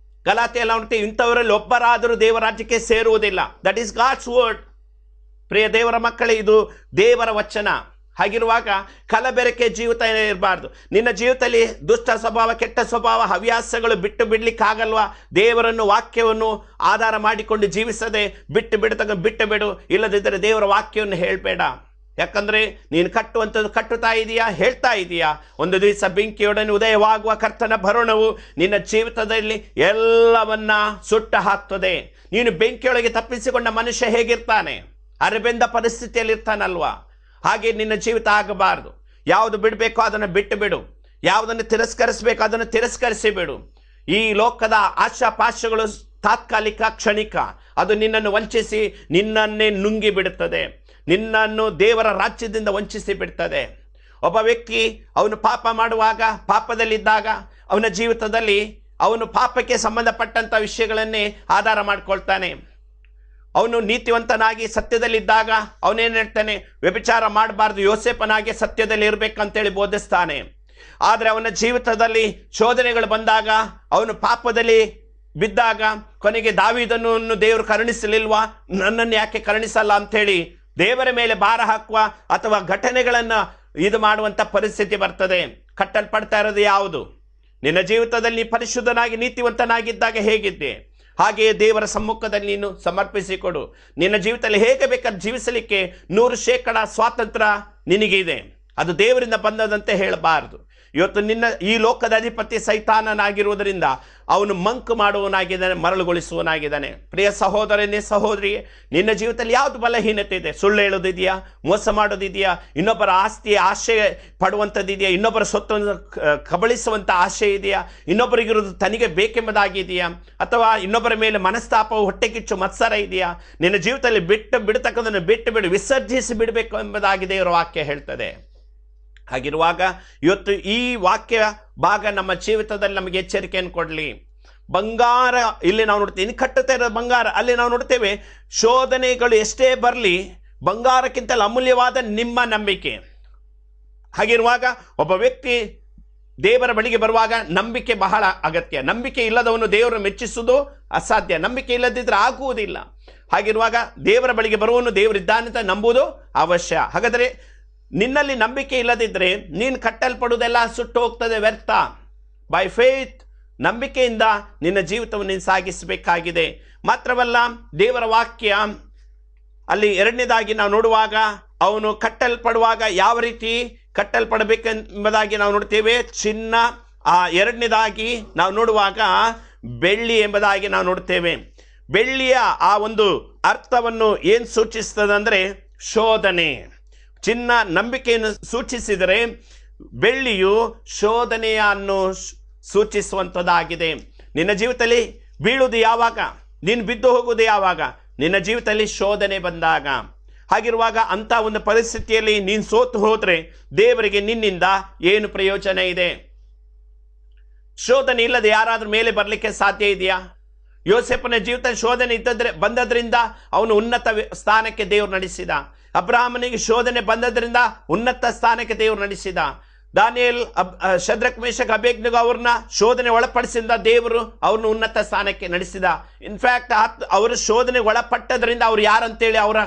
ಗಲಾತ್ಯೆಲ್ಲ ನೋಡ್ತೇವೆ, ಇಂಥವರಲ್ಲಿ ಒಬ್ಬರಾದರೂ ದೇವರ ರಾಜ್ಯಕ್ಕೆ ಸೇರುವುದಿಲ್ಲ. That is God's word. ಪ್ರಿಯ ದೇವರ ಮಕ್ಕಳೇ, ಇದು ದೇವರ ವಚನ. ಹಾಗಿರುವಾಗ ಕಲಬೆರಕೆ ಜೀವಿತ ಇರಬಾರ್ದು. ನಿನ್ನ ಜೀವಿತದಲ್ಲಿ ದುಷ್ಟ ಸ್ವಭಾವ, ಕೆಟ್ಟ ಸ್ವಭಾವ, ಹವ್ಯಾಸಗಳು ಬಿಟ್ಟು ಬಿಡಲಿಕ್ಕಾಗಲ್ವಾ? ದೇವರನ್ನು, ವಾಕ್ಯವನ್ನು ಆಧಾರ ಮಾಡಿಕೊಂಡು ಜೀವಿಸದೆ ಬಿಟ್ಟು ಬಿಡು, ಇಲ್ಲದಿದ್ದರೆ ದೇವರ ವಾಕ್ಯವನ್ನು ಹೇಳಬೇಡ. ಯಾಕಂದ್ರೆ ನೀನು ಕಟ್ಟುವಂಥದ್ದು ಕಟ್ಟುತ್ತಾ ಇದೆಯಾ, ಹೇಳ್ತಾ ಇದೆಯಾ. ಒಂದು ದಿವಸ ಬೆಂಕಿಯೊಡನೆ ಉದಯವಾಗುವ ಕರ್ತನ ಭರಣವು ನಿನ್ನ ಜೀವಿತದಲ್ಲಿ ಎಲ್ಲವನ್ನ ಸುಟ್ಟು ಹಾಕ್ತದೆ. ನೀನು ಬೆಂಕಿಯೊಳಗೆ ತಪ್ಪಿಸಿಕೊಂಡ ಮನುಷ್ಯ ಹೇಗಿರ್ತಾನೆ? ಅರೆಬೆಂದ ಪರಿಸ್ಥಿತಿಯಲ್ಲಿ ಇರ್ತಾನಲ್ವಾ? ಹಾಗೆ ನಿನ್ನ ಜೀವಿತ ಆಗಬಾರ್ದು. ಯಾವುದು ಬಿಡಬೇಕೋ ಅದನ್ನು ಬಿಟ್ಟು ಬಿಡು, ಯಾವುದನ್ನು ತಿರಸ್ಕರಿಸಬೇಕು ಅದನ್ನು ತಿರಸ್ಕರಿಸಿ ಬಿಡು. ಈ ಲೋಕದ ಆಶಾಪಾಶಗಳು ತಾತ್ಕಾಲಿಕ, ಕ್ಷಣಿಕ. ಅದು ನಿನ್ನನ್ನು ವಂಚಿಸಿ ನಿನ್ನನ್ನೇ ನುಂಗಿ ಬಿಡುತ್ತದೆ, ನಿನ್ನನ್ನು ದೇವರ ರಾಜ್ಯದಿಂದ ವಂಚಿಸಿ ಬಿಡ್ತದೆ. ಒಬ್ಬ ವ್ಯಕ್ತಿ ಅವನು ಪಾಪ ಮಾಡುವಾಗ, ಪಾಪದಲ್ಲಿದ್ದಾಗ ಅವನ ಜೀವಿತದಲ್ಲಿ ಅವನು ಪಾಪಕ್ಕೆ ಸಂಬಂಧಪಟ್ಟಂಥ ವಿಷಯಗಳನ್ನೇ ಆಧಾರ ಮಾಡ್ಕೊಳ್ತಾನೆ. ಅವನು ನೀತಿವಂತನಾಗಿ ಸತ್ಯದಲ್ಲಿದ್ದಾಗ ಅವನೇನು ಹೇಳ್ತಾನೆ? ವ್ಯಭಿಚಾರ ಮಾಡಬಾರ್ದು, ಯೋಸೇಫನಾಗಿ ಸತ್ಯದಲ್ಲಿ ಇರಬೇಕಂತೇಳಿ ಬೋಧಿಸ್ತಾನೆ. ಆದರೆ ಅವನ ಜೀವಿತದಲ್ಲಿ ಶೋಧನೆಗಳು ಬಂದಾಗ, ಅವನು ಪಾಪದಲ್ಲಿ ಬಿದ್ದಾಗ ಕೊನೆಗೆ ದಾವೀದನನ್ನು ದೇವರು ಕರುಣಿಸಲಿಲ್ವಾ, ನನ್ನನ್ನು ಯಾಕೆ ಕರುಣಿಸಲ್ಲ ಅಂಥೇಳಿ ದೇವರ ಮೇಲೆ ಭಾರ ಹಾಕುವ ಅಥವಾ ಘಟನೆಗಳನ್ನು ಇದು ಮಾಡುವಂಥ ಪರಿಸ್ಥಿತಿ ಬರ್ತದೆ. ಕಟ್ಟಲ್ಪಡ್ತಾ ಇರೋದು ಯಾವುದು? ನಿನ್ನ ಜೀವಿತದಲ್ಲಿ ಪರಿಶುದ್ಧನಾಗಿ ನೀತಿವಂತನಾಗಿದ್ದಾಗ ಹೇಗಿದ್ದೆ ಹಾಗೆಯೇ ದೇವರ ಸಮ್ಮುಖದಲ್ಲಿ ನೀನು ಸಮರ್ಪಿಸಿಕೊಡು. ನಿನ್ನ ಜೀವಿತದಲ್ಲಿ ಹೇಗೆ ಬೇಕಾದ್ರೆ ಜೀವಿಸಲಿಕ್ಕೆ 100% ಸ್ವಾತಂತ್ರ್ಯ ನಿನಗಿದೆ. ಅದು ದೇವರಿಂದ ಬಂದದಂತೆ ಹೇಳಬಾರದು. ಇವತ್ತು ನಿನ್ನ ಈ ಲೋಕದ ಅಧಿಪತಿ ಸೈತಾನನಾಗಿರುವುದರಿಂದ ಅವನು ಮಂಕು ಮಾಡುವವನಾಗಿದ್ದಾನೆ, ಮರಳುಗೊಳಿಸುವವನಾಗಿದ್ದಾನೆ. ಪ್ರಿಯ ಸಹೋದರನೇ, ಸಹೋದರಿಯೇ, ನಿನ್ನ ಜೀವಿತದಲ್ಲಿ ಯಾವುದು ಬಲಹೀನತೆ ಇದೆ? ಸುಳ್ಳು ಹೇಳೋದಿದೆಯಾ? ಮೋಸ ಮಾಡೋದಿದೆಯಾ? ಇನ್ನೊಬ್ಬರ ಆಸ್ತಿ ಆಶೆ ಪಡುವಂಥದ್ದಿದೆಯಾ? ಇನ್ನೊಬ್ಬರ ಸ್ವತ್ತನ್ನು ಕಬಳಿಸುವಂಥ ಆಶೆ ಇದೆಯಾ? ಇನ್ನೊಬ್ಬರಿಗಿರೋದು ತನಗೆ ಬೇಕೆಂಬುದಾಗಿದೆಯಾ? ಅಥವಾ ಇನ್ನೊಬ್ಬರ ಮೇಲೆ ಮನಸ್ತಾಪವು, ಹೊಟ್ಟೆಕಿಚ್ಚು, ಮತ್ಸರ ಇದೆಯಾ? ನಿನ್ನ ಜೀವಿತದಲ್ಲಿ ಬಿಡತಕ್ಕದನ್ನು ಬಿಟ್ಟು ಬಿಡು, ವಿಸರ್ಜಿಸಿ ಬಿಡಬೇಕು ಎಂಬುದಾಗಿ ದೇವರ ವಾಕ್ಯ ಹೇಳ್ತದೆ. ಹಾಗಿರುವಾಗ ಇವತ್ತು ಈ ವಾಕ್ಯ ಭಾಗ ನಮ್ಮ ಜೀವಿತದಲ್ಲಿ ನಮಗೆ ಎಚ್ಚರಿಕೆಯನ್ನು ಕೊಡಲಿ. ಬಂಗಾರ ಇಲ್ಲಿ ನಾವು ನೋಡ್ತೀವಿ, ಇನ್ನು ಕಟ್ಟುತ್ತಾ ಇರೋ ಬಂಗಾರ ಅಲ್ಲಿ ನಾವು ನೋಡ್ತೇವೆ. ಶೋಧನೆಗಳು ಎಷ್ಟೇ ಬರಲಿ, ಬಂಗಾರಕ್ಕಿಂತಲೂ ಅಮೂಲ್ಯವಾದ ನಿಮ್ಮ ನಂಬಿಕೆ. ಹಾಗಿರುವಾಗ ಒಬ್ಬ ವ್ಯಕ್ತಿ ದೇವರ ಬಳಿಗೆ ಬರುವಾಗ ನಂಬಿಕೆ ಬಹಳ ಅಗತ್ಯ. ನಂಬಿಕೆ ಇಲ್ಲದವನು ದೇವರನ್ನು ಮೆಚ್ಚಿಸುವುದು ಅಸಾಧ್ಯ. ನಂಬಿಕೆ ಇಲ್ಲದಿದ್ದರೆ ಆಗುವುದಿಲ್ಲ. ಹಾಗಿರುವಾಗ ದೇವರ ಬಳಿಗೆ ಬರುವವನು ದೇವರಿದ್ದಾನಂತ ನಂಬುವುದು ಅವಶ್ಯ. ಹಾಗಾದರೆ ನಿನ್ನಲ್ಲಿ ನಂಬಿಕೆ ಇಲ್ಲದಿದ್ದರೆ ನೀನು ಕಟ್ಟಲ್ಪಡುವುದೆಲ್ಲ ಸುಟ್ಟು ಹೋಗ್ತದೆ, ವ್ಯರ್ಥ. ಬೈ ಫೇತ್, ನಂಬಿಕೆಯಿಂದ ನಿನ್ನ ಜೀವಿತವನ್ನು ನೀನು ಸಾಗಿಸಬೇಕಾಗಿದೆ. ಮಾತ್ರವಲ್ಲ, ದೇವರ ವಾಕ್ಯ ಅಲ್ಲಿ ಎರಡನೇದಾಗಿ ನಾವು ನೋಡುವಾಗ ಅವನು ಕಟ್ಟಲ್ಪಡುವಾಗ ಯಾವ ರೀತಿ ಕಟ್ಟಲ್ಪಡಬೇಕೆಂಬುದಾಗಿ ನಾವು ನೋಡ್ತೇವೆ. ಚಿನ್ನ. ಎರಡನೇದಾಗಿ ನಾವು ನೋಡುವಾಗ ಬೆಳ್ಳಿ ಎಂಬುದಾಗಿ ನಾವು ನೋಡ್ತೇವೆ. ಬೆಳ್ಳಿಯ ಆ ಒಂದು ಅರ್ಥವನ್ನು ಏನು ಸೂಚಿಸ್ತದೆ ಅಂದರೆ ಶೋಧನೆ. ಚಿನ್ನ ನಂಬಿಕೆಯನ್ನು ಸೂಚಿಸಿದರೆ ಬೆಳ್ಳಿಯು ಶೋಧನೆಯನ್ನು ಸೂಚಿಸುವಂಥದ್ದಾಗಿದೆ. ನಿನ್ನ ಜೀವಿತದಲ್ಲಿ ಬೀಳುವುದು ಯಾವಾಗ? ನೀನು ಬಿದ್ದು ಹೋಗುವುದು ಯಾವಾಗ? ನಿನ್ನ ಜೀವಿತದಲ್ಲಿ ಶೋಧನೆ ಬಂದಾಗ. ಹಾಗಿರುವಾಗ ಅಂಥ ಒಂದು ಪರಿಸ್ಥಿತಿಯಲ್ಲಿ ನೀನು ಸೋತು ಹೋದರೆ ದೇವರಿಗೆ ನಿನ್ನಿಂದ ಏನು ಪ್ರಯೋಜನ ಇದೆ? ಶೋಧನೆ ಇಲ್ಲದೆ ಯಾರಾದ್ರೂ ಮೇಲೆ ಬರಲಿಕ್ಕೆ ಸಾಧ್ಯ ಇದೆಯಾ? ಯೋಸೇಫನ ಜೀವಿತ ಶೋಧನೆ ಬಂದದ್ರಿಂದ ಅವನು ಉನ್ನತ ಸ್ಥಾನಕ್ಕೆ ದೇವರು ನಡೆಸಿದ. ಅಬ್ರಹಾಮನಿಗೆ ಶೋಧನೆ ಬಂದದ್ರಿಂದ ಉನ್ನತ ಸ್ಥಾನಕ್ಕೆ ದೇವರು ನಡೆಸಿದ. ದಾನಿಯೇಲ್, ಶದ್ರಕ್, ಮೇಷಕ್, ಅಬೇದ್ನೆಗೋ ಅವ್ರನ್ನ ಶೋಧನೆ ಒಳಪಡಿಸಿದ ದೇವರು ಅವ್ರನ್ನ ಉನ್ನತ ಸ್ಥಾನಕ್ಕೆ ನಡೆಸಿದ. ಇನ್ಫ್ಯಾಕ್ಟ್ ಅವರು ಶೋಧನೆ ಒಳಪಟ್ಟದ್ರಿಂದ ಅವ್ರು ಯಾರಂತೇಳಿ ಅವರ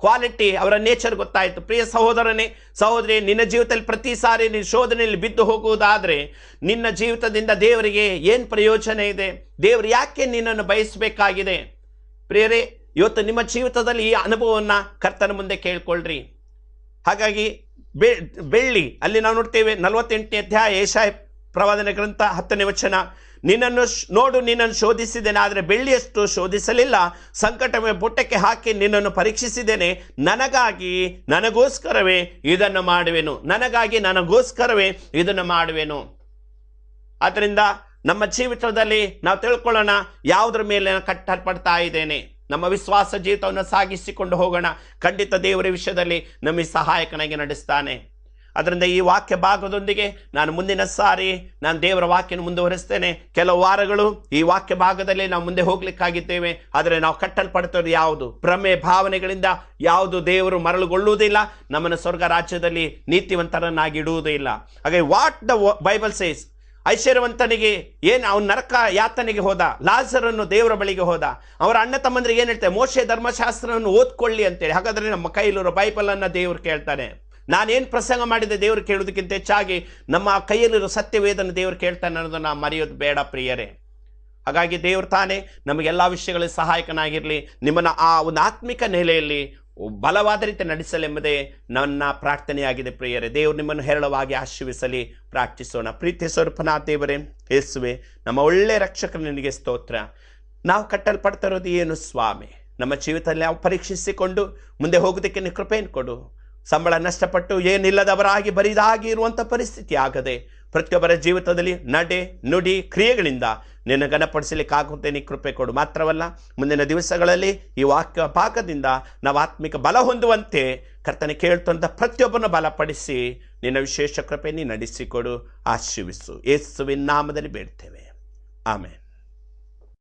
ಕ್ವಾಲಿಟಿ, ಅವರ ನೇಚರ್ ಗೊತ್ತಾಯಿತು. ಪ್ರಿಯ ಸಹೋದರನೇ, ಸಹೋದರಿ, ನಿನ್ನ ಜೀವಿತದಲ್ಲಿ ಪ್ರತಿ ಸಾರಿ ನೀನು ಶೋಧನೆಯಲ್ಲಿ ಬಿದ್ದು ಹೋಗುವುದಾದರೆ ನಿನ್ನ ಜೀವಿತದಿಂದ ದೇವರಿಗೆ ಏನು ಪ್ರಯೋಜನ ಇದೆ? ದೇವರು ಯಾಕೆ ನಿನ್ನನ್ನು ಬಯಸಬೇಕಾಗಿದೆ? ಪ್ರಿಯರೇ, ಇವತ್ತು ನಿಮ್ಮ ಜೀವಿತದಲ್ಲಿ ಈ ಅನುಭವವನ್ನು ಕರ್ತನ ಮುಂದೆ ಕೇಳ್ಕೊಳ್ರಿ. ಹಾಗಾಗಿ ಬೆಳ್ಳಿ ಅಲ್ಲಿ ನಾವು ನೋಡ್ತೇವೆ 48ನೇ ಅಧ್ಯಾಯ ಯೆಶಾಯ ಪ್ರವಾದನೆ ಗ್ರಂಥ 10ನೇ ವಚನ, ನಿನ್ನನ್ನು ಶೋಧಿಸಿದ್ದೇನೆ, ಆದರೆ ಬೆಳ್ಳಿಯಷ್ಟು ಶೋಧಿಸಲಿಲ್ಲ. ಸಂಕಟವೇ ಬುಟ್ಟಕ್ಕೆ ಹಾಕಿ ನಿನ್ನನ್ನು ಪರೀಕ್ಷಿಸಿದ್ದೇನೆ. ನನಗೋಸ್ಕರವೇ ಇದನ್ನು ಮಾಡುವೆನು. ನನಗೋಸ್ಕರವೇ ಇದನ್ನು ಮಾಡುವೆನು. ಆದ್ದರಿಂದ ನಮ್ಮ ಜೀವಿತದಲ್ಲಿ ನಾವು ತಿಳ್ಕೊಳ್ಳೋಣ, ಯಾವುದ್ರ ಮೇಲೆ ಕಟ್ಟಲ್ಪಡ್ತಾ ಇದ್ದೇನೆ. ನಮ್ಮ ವಿಶ್ವಾಸ ಜೀವಿತವನ್ನು ಸಾಗಿಸಿಕೊಂಡು ಹೋಗೋಣ. ಖಂಡಿತ ದೇವರ ವಿಷಯದಲ್ಲಿ ನಮಗೆ ಸಹಾಯಕನಾಗಿ ನಡೆಸ್ತಾನೆ. ಅದರಿಂದ ಈ ವಾಕ್ಯ ಭಾಗದೊಂದಿಗೆ ನಾನು ಮುಂದಿನ ಸಾರಿ ದೇವರ ವಾಕ್ಯನ ಮುಂದುವರಿಸ್ತೇನೆ. ಕೆಲವು ವಾರಗಳು ಈ ವಾಕ್ಯ ಭಾಗದಲ್ಲಿ ನಾವು ಮುಂದೆ ಹೋಗ್ಲಿಕ್ಕಾಗಿದ್ದೇವೆ. ಆದರೆ ನಾವು ಕಟ್ಟಲ್ಪಡ್ತದ್ದು ಯಾವುದು? ಭ್ರಮೆ ಭಾವನೆಗಳಿಂದ ಯಾವುದು ದೇವರು ಮರಳುಗೊಳ್ಳುವುದಿಲ್ಲ, ನಮ್ಮನ್ನು ಸ್ವರ್ಗ ರಾಜ್ಯದಲ್ಲಿ ನೀತಿವಂತರನ್ನಾಗಿ ಇಡುವುದೇ ಇಲ್ಲ. ಹಾಗೆ ವಾಟ್ ದ ಬೈಬಲ್ ಸೇಸ್, ಐಶ್ವರ್ಯವಂತನಿಗೆ ಏನು, ಅವನ ನರಕ ಯಾತನೆಗೆ ಹೋದ, ಲಾಜರನ್ನು ದೇವರ ಬಳಿಗೆ ಹೋದ. ಅವರ ಅಣ್ಣ ತಮ್ಮಂದ್ರಿಗೆ ಏನು ಹೇಳ್ತಾರೆ? ಮೋಶೆ ಧರ್ಮಶಾಸ್ತ್ರವನ್ನು ಓದ್ಕೊಳ್ಳಿ ಅಂತೇಳಿ. ಹಾಗಾದರೆ ನಮ್ಮ ಕೈಲಿರೋ ಬೈಬಲನ್ನು ದೇವರು ಕೇಳ್ತಾನೆ. ನಾನೇನು ಪ್ರಸಂಗ ಮಾಡಿದೆ ದೇವರು ಕೇಳೋದಕ್ಕಿಂತ ಹೆಚ್ಚಾಗಿ ನಮ್ಮ ಕೈಯಲ್ಲಿರೋ ಸತ್ಯವೇದನ ದೇವರು ಕೇಳ್ತಾನೆ ಅನ್ನೋದನ್ನು ಮರೆಯೋದು ಬೇಡ ಪ್ರಿಯರೇ. ಹಾಗಾಗಿ ದೇವರು ತಾನೇ ನಮಗೆಲ್ಲ ವಿಷಯಗಳಲ್ಲಿ ಸಹಾಯಕನಾಗಿರಲಿ. ನಿಮ್ಮನ್ನು ಆ ಒಂದು ಆತ್ಮಿಕ ನೆಲೆಯಲ್ಲಿ ಬಲವಾದ ರೀತಿ ನಡೆಸಲೆಂಬುದೇ ನನ್ನ ಪ್ರಾರ್ಥನೆಯಾಗಿದೆ ಪ್ರಿಯರೇ. ದೇವರು ನಿಮ್ಮನ್ನು ಹೇರಳವಾಗಿ ಆಶೀರ್ವಿಸಲಿ. ಪ್ರಾರ್ಥಿಸೋಣ. ಪ್ರೀತಿ ಸ್ವರೂಪನಾದ ದೇವರೇ, ಯೇಸುವೆ, ನಮ್ಮ ಒಳ್ಳೆಯ ರಕ್ಷಕರು ನಿನಗೆ ಸ್ತೋತ್ರ. ನಾವು ಕಟ್ಟಲ್ಪಡ್ತಾ ಇರೋದು ಏನು ಸ್ವಾಮಿ? ನಮ್ಮ ಜೀವಿತದಲ್ಲಿ ನಾವು ಪರೀಕ್ಷಿಸಿಕೊಂಡು ಮುಂದೆ ಹೋಗೋದಕ್ಕೆ ನೀನು ಕೃಪೆಯನ್ನು ಕೊಡು. ಸಂಬಳ ನಷ್ಟಪಟ್ಟು ಏನಿಲ್ಲದವರಾಗಿ ಬರಿದಾಗಿ ಇರುವಂಥ ಪರಿಸ್ಥಿತಿ ಆಗದೆ ಪ್ರತಿಯೊಬ್ಬರ ಜೀವಿತದಲ್ಲಿ ನಡೆ, ನುಡಿ, ಕ್ರಿಯೆಗಳಿಂದ ನಿನ್ನ ಘನಪಡಿಸಲಿಕ್ಕಾಗುತ್ತೆ ನೀ ಕೃಪೆ ಕೊಡು. ಮಾತ್ರವಲ್ಲ, ಮುಂದಿನ ದಿವಸಗಳಲ್ಲಿ ಈ ವಾಕ್ಯ ಭಾಗದಿಂದ ನಾವು ಆತ್ಮಿಕ ಬಲ ಹೊಂದುವಂತೆ ಕರ್ತನೆ ಕೇಳ್ತಂತ ಪ್ರತಿಯೊಬ್ಬರನ್ನು ಬಲಪಡಿಸಿ ನಿನ್ನ ವಿಶೇಷ ಕೃಪೆ ನೀ ನಡೆಸಿಕೊಡು. ಆಶೀರ್ವಿಸು. ಯೇಸುವಿನ ನಾಮದಲ್ಲಿ ಬೇಡ್ತೇವೆ. ಆಮೆನ್.